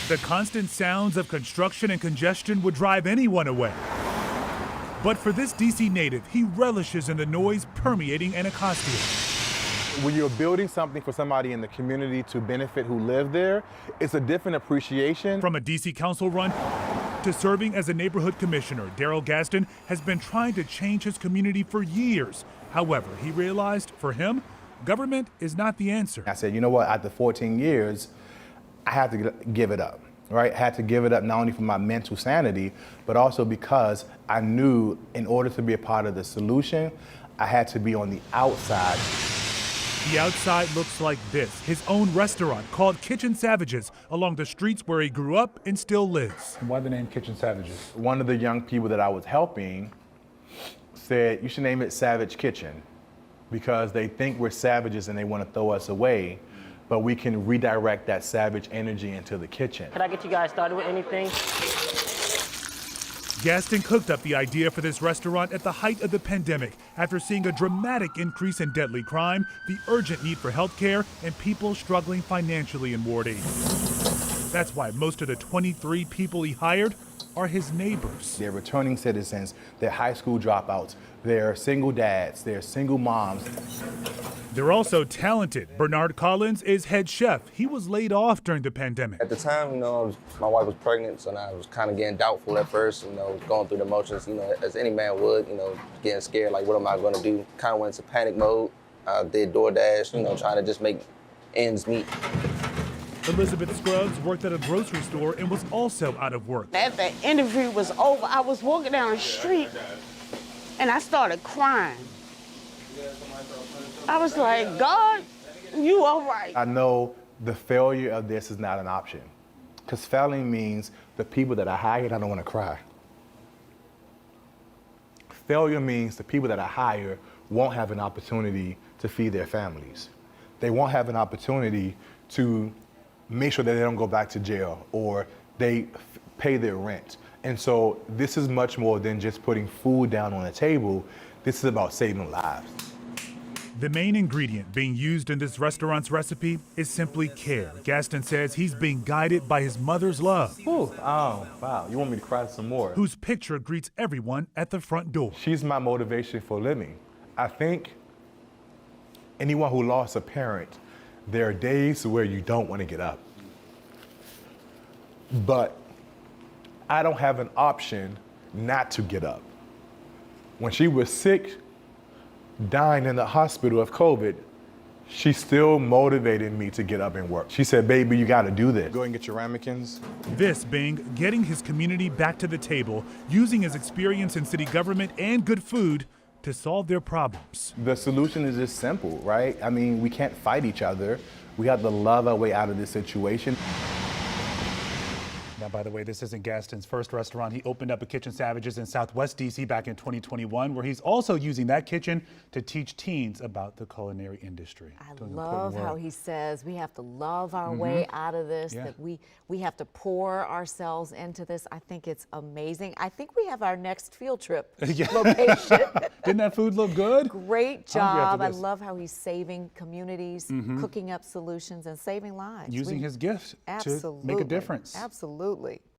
The constant sounds of construction and congestion would drive anyone away. But for this DC native, he relishes in the noise permeating Anacostia. When you're building something for somebody in the community to benefit who live there, it's a different appreciation. From a DC council run to serving as a neighborhood commissioner, Daryl Gaston has been trying to change his community for years. However, he realized for him, government is not the answer. I said, you know what, after 14 years, I had to give it up, right? I had to give it up not only for my mental sanity, but also because I knew in order to be a part of the solution, I had to be on the outside. The outside looks like this, his own restaurant called Kitchen Savages along the streets where he grew up and still lives. Why the name Kitchen Savages? One of the young people that I was helping said, you should name it Savage Kitchen because they think we're savages and they want to throw us away, but we can redirect that savage energy into the kitchen. Can I get you guys started with anything? Gaston cooked up the idea for this restaurant at the height of the pandemic after seeing a dramatic increase in deadly crime, the urgent need for health care, and people struggling financially in Ward 8. That's why most of the 23 people he hired are his neighbors. They're returning citizens, they're high school dropouts, they're single dads, they're single moms. They're also talented. Bernard Collins is head chef. He was laid off during the pandemic. At the time, my wife was pregnant, so I was kind of getting doubtful at first, going through the motions, as any man would, getting scared, like, what am I going to do? Kind of went into panic mode. I did DoorDash, trying to just make ends meet. Elizabeth Scruggs worked at a grocery store and was also out of work. After the interview was over, I was walking down the street and I started crying. I was like, God, you all right. I know the failure of this is not an option because failing means the people that I hired, I don't want to cry. Failure means the people that I hire won't have an opportunity to feed their families. They won't have an opportunity to make sure that they don't go back to jail or they pay their rent. And so this is much more than just putting food down on the table. This is about saving lives. The main ingredient being used in this restaurant's recipe is simply care. Gaston says he's being guided by his mother's love. Ooh, oh, wow, you want me to cry some more? Whose picture greets everyone at the front door. She's my motivation for living. I think anyone who lost a parent, there are days where you don't want to get up. But I don't have an option not to get up. When she was sick, dying in the hospital of COVID, she still motivated me to get up and work. She said, baby, you gotta do this. Go and get your ramekins. This being getting his community back to the table, using his experience in city government and good food to solve their problems. The solution is just simple, right? I mean, we can't fight each other. We have to love our way out of this situation. Now, by the way, this isn't Gaston's first restaurant. He opened up a Kitchen Savages in Southwest DC back in 2021, where he's also using that kitchen to teach teens about the culinary industry. I love how he says we have to love our way out of this, that we have to pour ourselves into this. I think it's amazing. I think we have our next field trip location. Didn't that food look good? Great job. I love how he's saving communities, cooking up solutions, and saving lives. Using his gift to make a difference. Absolutely.